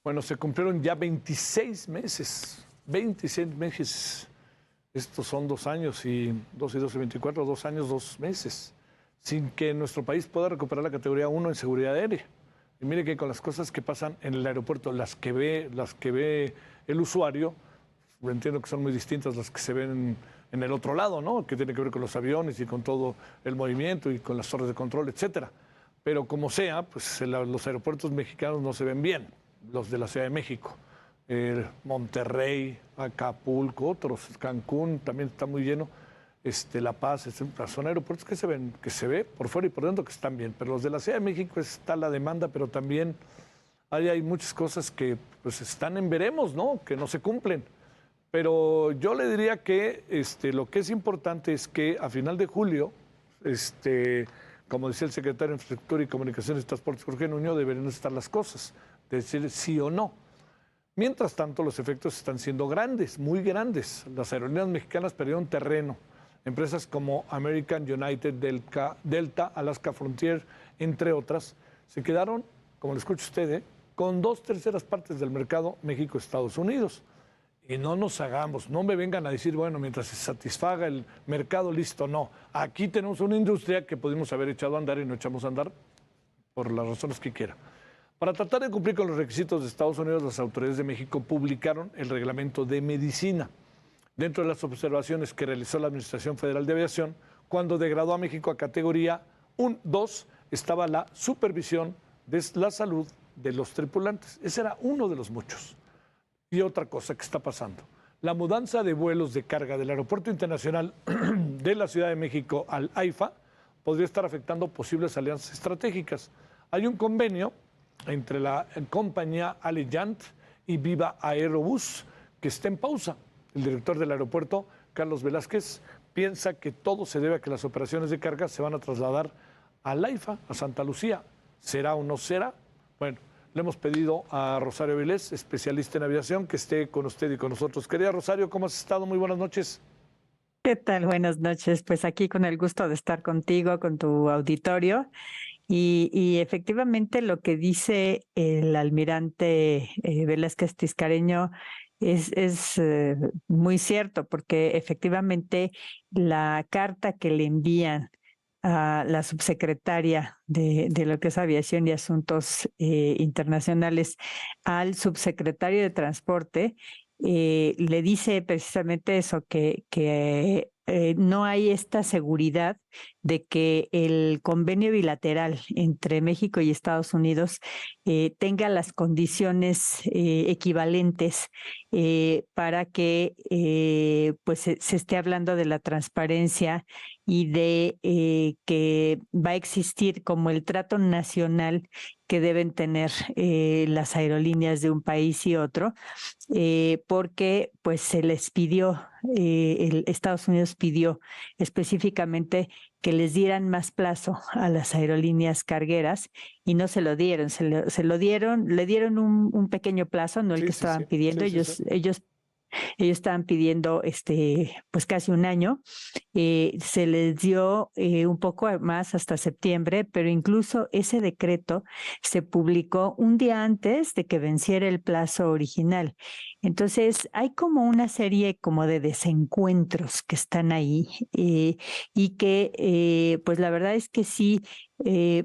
Bueno, se cumplieron ya 26 meses. 26 meses. Estos son 2 años y 2 y 12, 24, 2 años, 2 meses, sin que nuestro país pueda recuperar la categoría 1 en seguridad aérea. Y mire que con las cosas que pasan en el aeropuerto, las que ve el usuario, entiendo que son muy distintas las que se ven en el otro lado, ¿no? Que tiene que ver con los aviones y con todo el movimiento y con las torres de control, etcétera. Pero como sea, pues los aeropuertos mexicanos no se ven bien, los de la Ciudad de México. Monterrey, Acapulco, otros, Cancún también está muy lleno, La Paz, son aeropuertos que se ve por fuera y por dentro que están bien, pero los de la Ciudad de México está la demanda, pero también hay muchas cosas que pues están en veremos, ¿no? Que no se cumplen. Pero yo le diría que lo que es importante es que a final de julio, como decía el secretario de Infraestructura y Comunicaciones y Transportes, Jorge Nuño, deberían estar las cosas, decir sí o no. Mientras tanto, los efectos están siendo grandes, muy grandes. Las aerolíneas mexicanas perdieron terreno. Empresas como American, United, Delta, Alaska Frontier, entre otras, se quedaron, como le escucha usted, con 2/3 partes del mercado México-Estados Unidos. Y no nos hagamos, no me vengan a decir, bueno, mientras se satisfaga el mercado, listo, no. Aquí tenemos una industria que pudimos haber echado a andar y no echamos a andar por las razones que quiera. Para tratar de cumplir con los requisitos de Estados Unidos, las autoridades de México publicaron el reglamento de medicina. Dentro de las observaciones que realizó la Administración Federal de Aviación, cuando degradó a México a categoría 2, estaba la supervisión de la salud de los tripulantes. Ese era uno de los muchos. Y otra cosa que está pasando, la mudanza de vuelos de carga del Aeropuerto Internacional de la Ciudad de México al AIFA podría estar afectando posibles alianzas estratégicas. Hay un convenio entre la compañía Allegiant y Viva Aerobús que está en pausa. El director del aeropuerto, Carlos Velázquez, piensa que todo se debe a que las operaciones de carga se van a trasladar al AIFA, a Santa Lucía. ¿Será o no será? Bueno, le hemos pedido a Rosario Vilés, especialista en aviación, que esté con usted y con nosotros. Querida Rosario, ¿cómo has estado? Muy buenas noches. ¿Qué tal? Buenas noches. Pues aquí con el gusto de estar contigo, con tu auditorio. Y efectivamente lo que dice el almirante Velázquez Tiscareño es muy cierto, porque efectivamente la carta que le envían a la subsecretaria de lo que es Aviación y Asuntos Internacionales al subsecretario de Transporte, le dice precisamente eso, que no hay esta seguridad de que el convenio bilateral entre México y Estados Unidos tenga las condiciones equivalentes para que pues se esté hablando de la transparencia y de que va a existir como el trato nacional que deben tener las aerolíneas de un país y otro, porque pues se les pidió, Estados Unidos pidió específicamente que les dieran más plazo a las aerolíneas cargueras y no se lo dieron, le dieron un pequeño plazo, no el que estaban pidiendo. Ellos estaban pidiendo pues casi un año. Se les dio un poco más hasta septiembre, pero incluso ese decreto se publicó un día antes de que venciera el plazo original. Entonces hay como una serie como de desencuentros que están ahí y que pues la verdad es que sí,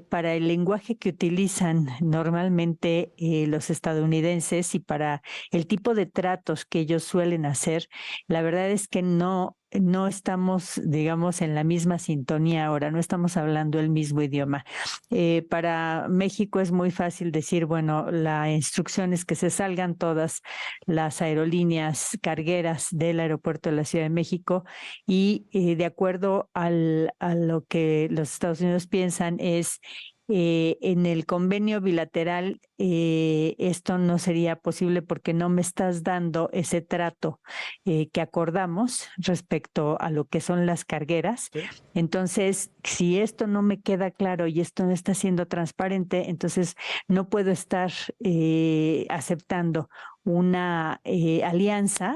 para el lenguaje que utilizan normalmente los estadounidenses y para el tipo de tratos que ellos suelen hacer, la verdad es que no estamos, digamos, en la misma sintonía ahora, no estamos hablando el mismo idioma. Para México es muy fácil decir, bueno, la instrucción es que se salgan todas las aerolíneas cargueras del aeropuerto de la Ciudad de México y de acuerdo a lo que los Estados Unidos piensan es en el convenio bilateral esto no sería posible porque no me estás dando ese trato que acordamos respecto a lo que son las cargueras. Sí. Entonces, si esto no me queda claro y esto no está siendo transparente, entonces no puedo estar aceptando una alianza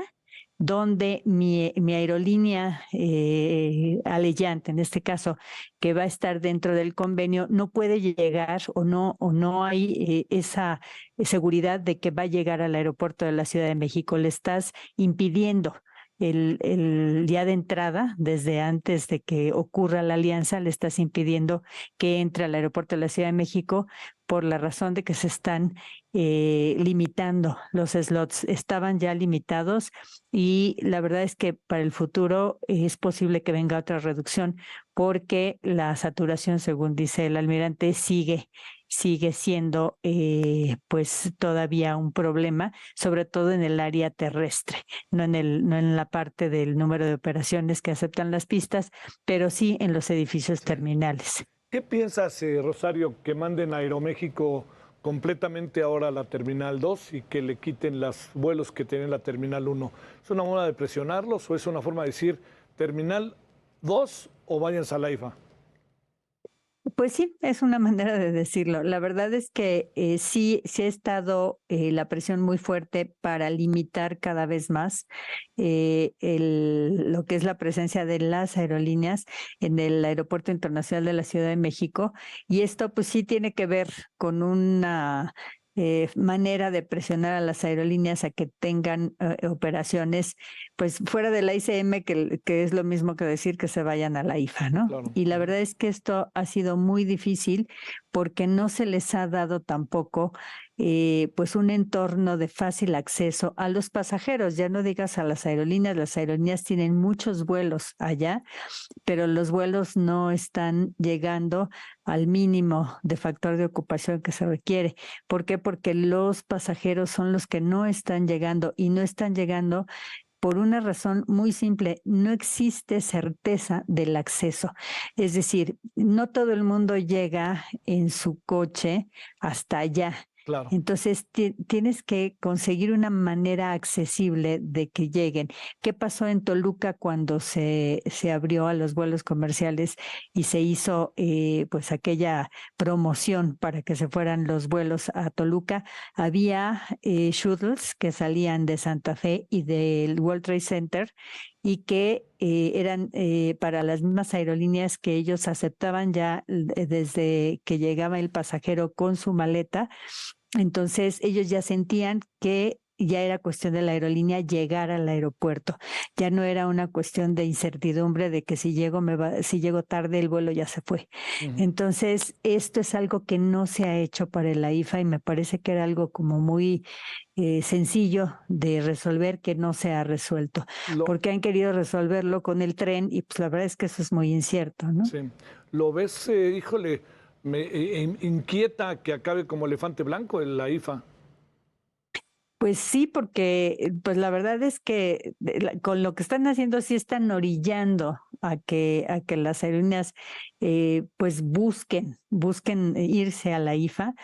donde mi aerolínea Aleyant, en este caso, que va a estar dentro del convenio, no puede llegar o no hay esa seguridad de que va a llegar al aeropuerto de la Ciudad de México. Le estás impidiendo el día de entrada, desde antes de que ocurra la alianza, le estás impidiendo que entre al aeropuerto de la Ciudad de México por la razón de que se están limitando los slots. Estaban ya limitados y la verdad es que para el futuro es posible que venga otra reducción porque la saturación, según dice el almirante, sigue siendo pues todavía un problema, sobre todo en el área terrestre, no en la parte del número de operaciones que aceptan las pistas, pero sí en los edificios terminales. ¿Qué piensas, Rosario, que manden a Aeroméxico completamente ahora a la Terminal 2 y que le quiten los vuelos que tiene la Terminal 1? ¿Es una forma de presionarlos o es una forma de decir Terminal 2 o váyanse a la IFA? Pues sí, es una manera de decirlo. La verdad es que sí ha estado la presión muy fuerte para limitar cada vez más lo que es la presencia de las aerolíneas en el Aeropuerto Internacional de la Ciudad de México. Y esto pues sí tiene que ver con una manera de presionar a las aerolíneas a que tengan operaciones pues fuera de la ICM, que es lo mismo que decir que se vayan a la IFA, ¿no? Claro. Y la verdad es que esto ha sido muy difícil porque no se les ha dado tampoco pues un entorno de fácil acceso a los pasajeros. Ya no digas a las aerolíneas tienen muchos vuelos allá, pero los vuelos no están llegando al mínimo de factor de ocupación que se requiere. ¿Por qué? Porque los pasajeros son los que no están llegando y no están llegando por una razón muy simple: no existe certeza del acceso. Es decir, no todo el mundo llega en su coche hasta allá. Claro. Entonces tienes que conseguir una manera accesible de que lleguen. ¿Qué pasó en Toluca cuando se abrió a los vuelos comerciales y se hizo pues aquella promoción para que se fueran los vuelos a Toluca? Había shuttles que salían de Santa Fe y del World Trade Center y que eran para las mismas aerolíneas que ellos aceptaban ya desde que llegaba el pasajero con su maleta. Entonces ellos ya sentían que ya era cuestión de la aerolínea llegar al aeropuerto. Ya no era una cuestión de incertidumbre de que si llego tarde el vuelo ya se fue. Entonces esto es algo que no se ha hecho para la IFA y me parece que era algo como muy sencillo de resolver, que no se ha resuelto, porque han querido resolverlo con el tren y pues la verdad es que eso es muy incierto, ¿no? Sí. ¿Lo ves, híjole, me inquieta que acabe como elefante blanco en la IFA? Pues sí, porque pues la verdad es que con lo que están haciendo sí están orillando a que las aerolíneas pues busquen irse a la IFA,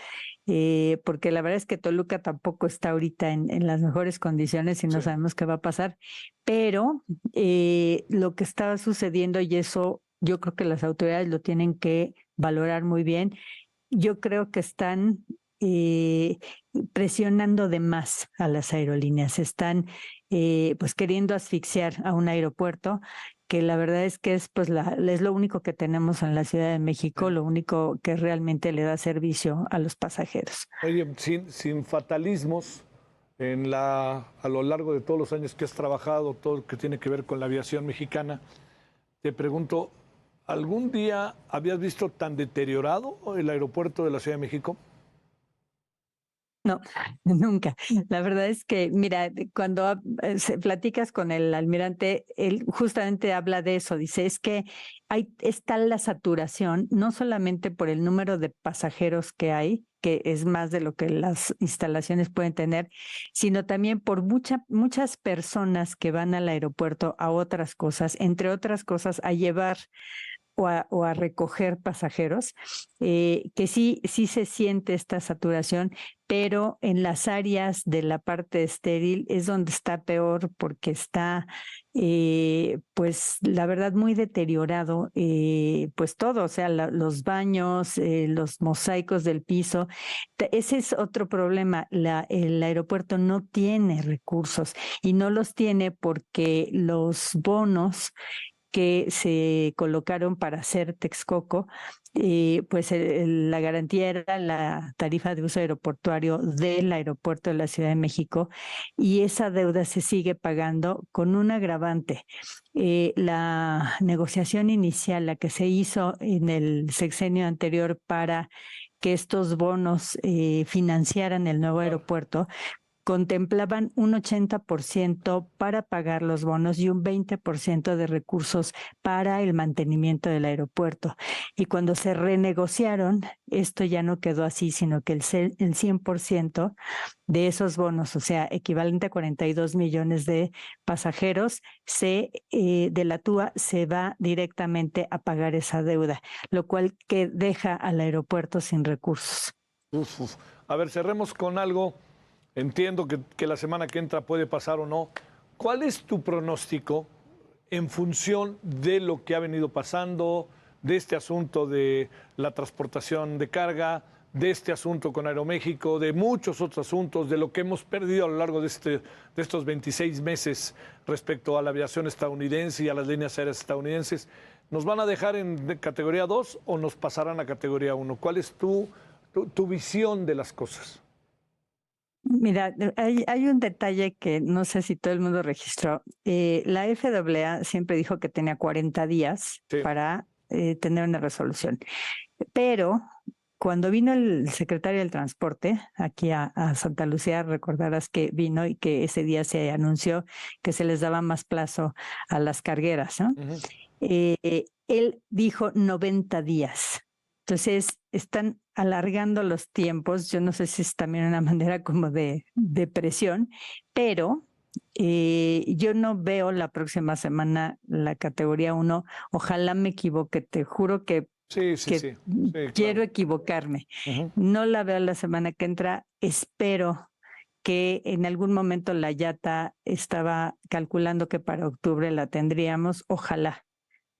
porque la verdad es que Toluca tampoco está ahorita en las mejores condiciones y no sabemos qué va a pasar, pero lo que está sucediendo, y eso yo creo que las autoridades lo tienen que valorar muy bien, yo creo que están presionando de más a las aerolíneas, están pues queriendo asfixiar a un aeropuerto que la verdad es que es pues es lo único que tenemos en la Ciudad de México, lo único que realmente le da servicio a los pasajeros. Oye, sin fatalismos, a lo largo de todos los años que has trabajado, todo lo que tiene que ver con la aviación mexicana, te pregunto, ¿algún día habías visto tan deteriorado el aeropuerto de la Ciudad de México? No, nunca. La verdad es que, mira, cuando platicas con el almirante, él justamente habla de eso. Dice, es que está la saturación, no solamente por el número de pasajeros que hay, que es más de lo que las instalaciones pueden tener, sino también por muchas personas que van al aeropuerto a otras cosas, entre otras cosas, a llevar o a recoger pasajeros, que sí se siente esta saturación, pero en las áreas de la parte estéril es donde está peor porque está, pues la verdad, muy deteriorado, pues todo, o sea, los baños, los mosaicos del piso. Ese es otro problema. El aeropuerto no tiene recursos y no los tiene porque los bonos que se colocaron para hacer Texcoco, pues la garantía era la tarifa de uso aeroportuario del aeropuerto de la Ciudad de México, y esa deuda se sigue pagando con un agravante. La negociación inicial, la que se hizo en el sexenio anterior para que estos bonos financiaran el nuevo aeropuerto, contemplaban un 80% para pagar los bonos y un 20% de recursos para el mantenimiento del aeropuerto. Y cuando se renegociaron, esto ya no quedó así, sino que el 100% de esos bonos, o sea, equivalente a 42 millones de pasajeros, de la TUA se va directamente a pagar esa deuda, lo cual que deja al aeropuerto sin recursos. A ver, cerremos con algo. Entiendo que la semana que entra puede pasar o no. ¿Cuál es tu pronóstico en función de lo que ha venido pasando, de este asunto de la transportación de carga, de este asunto con Aeroméxico, de muchos otros asuntos, de lo que hemos perdido a lo largo de estos 26 meses respecto a la aviación estadounidense y a las líneas aéreas estadounidenses? ¿Nos van a dejar en categoría 2 o nos pasarán a categoría 1? ¿Cuál es tu visión de las cosas? Mira, hay un detalle que no sé si todo el mundo registró. La FAA siempre dijo que tenía 40 días para tener una resolución. Pero cuando vino el secretario del Transporte aquí a Santa Lucía, recordarás que vino y que ese día se anunció que se les daba más plazo a las cargueras, ¿no? Él dijo 90 días. Entonces, están alargando los tiempos. Yo no sé si es también una manera como de presión, pero yo no veo la próxima semana la categoría 1. Ojalá me equivoque, te juro que quiero equivocarme. No la veo la semana que entra. Espero que en algún momento la IATA estaba calculando que para octubre la tendríamos.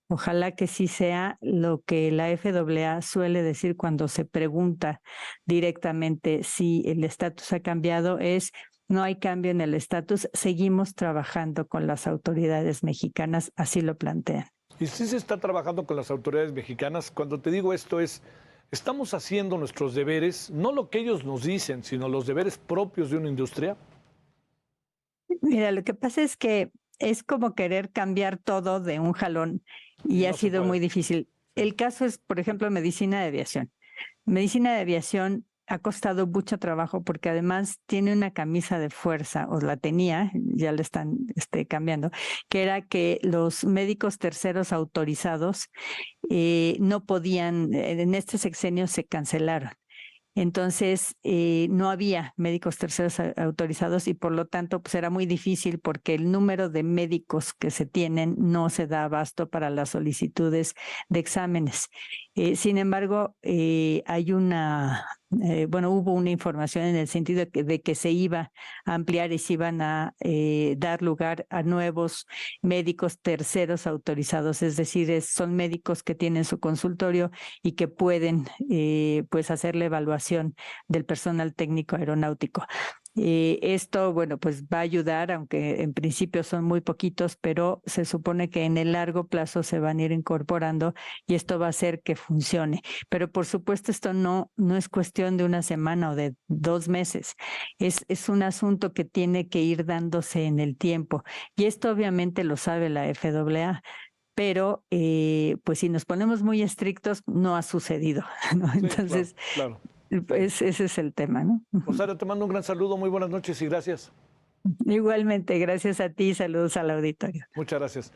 Ojalá que sí sea lo que la FAA suele decir cuando se pregunta directamente si el estatus ha cambiado, es: no hay cambio en el estatus, seguimos trabajando con las autoridades mexicanas, así lo plantean. Y sí se está trabajando con las autoridades mexicanas. Cuando te digo esto estamos haciendo nuestros deberes, no lo que ellos nos dicen, sino los deberes propios de una industria. Mira, lo que pasa es que es como querer cambiar todo de un jalón y ha sido muy difícil. El caso es, por ejemplo, medicina de aviación. Medicina de aviación ha costado mucho trabajo porque además tiene una camisa de fuerza, o la tenía, ya le están cambiando, que era que los médicos terceros autorizados no podían, en este sexenio se cancelaron. Entonces, no había médicos terceros autorizados y por lo tanto pues era muy difícil porque el número de médicos que se tienen no se da abasto para las solicitudes de exámenes. Sin embargo, hubo una información en el sentido de que se iba a ampliar y se iban a dar lugar a nuevos médicos terceros autorizados, es decir, son médicos que tienen su consultorio y que pueden pues hacer la evaluación del personal técnico aeronáutico. Esto, bueno, pues va a ayudar, aunque en principio son muy poquitos, pero se supone que en el largo plazo se van a ir incorporando y esto va a hacer que funcione. Pero por supuesto esto no es cuestión de una semana o de 2 meses. Es un asunto que tiene que ir dándose en el tiempo. Y esto obviamente lo sabe la FAA. Pero pues si nos ponemos muy estrictos, no ha sucedido, ¿no? Sí, entonces, claro. Pues ese es el tema, ¿no? Rosario, te mando un gran saludo, muy buenas noches y gracias. Igualmente, gracias a ti, saludos al auditorio. Muchas gracias.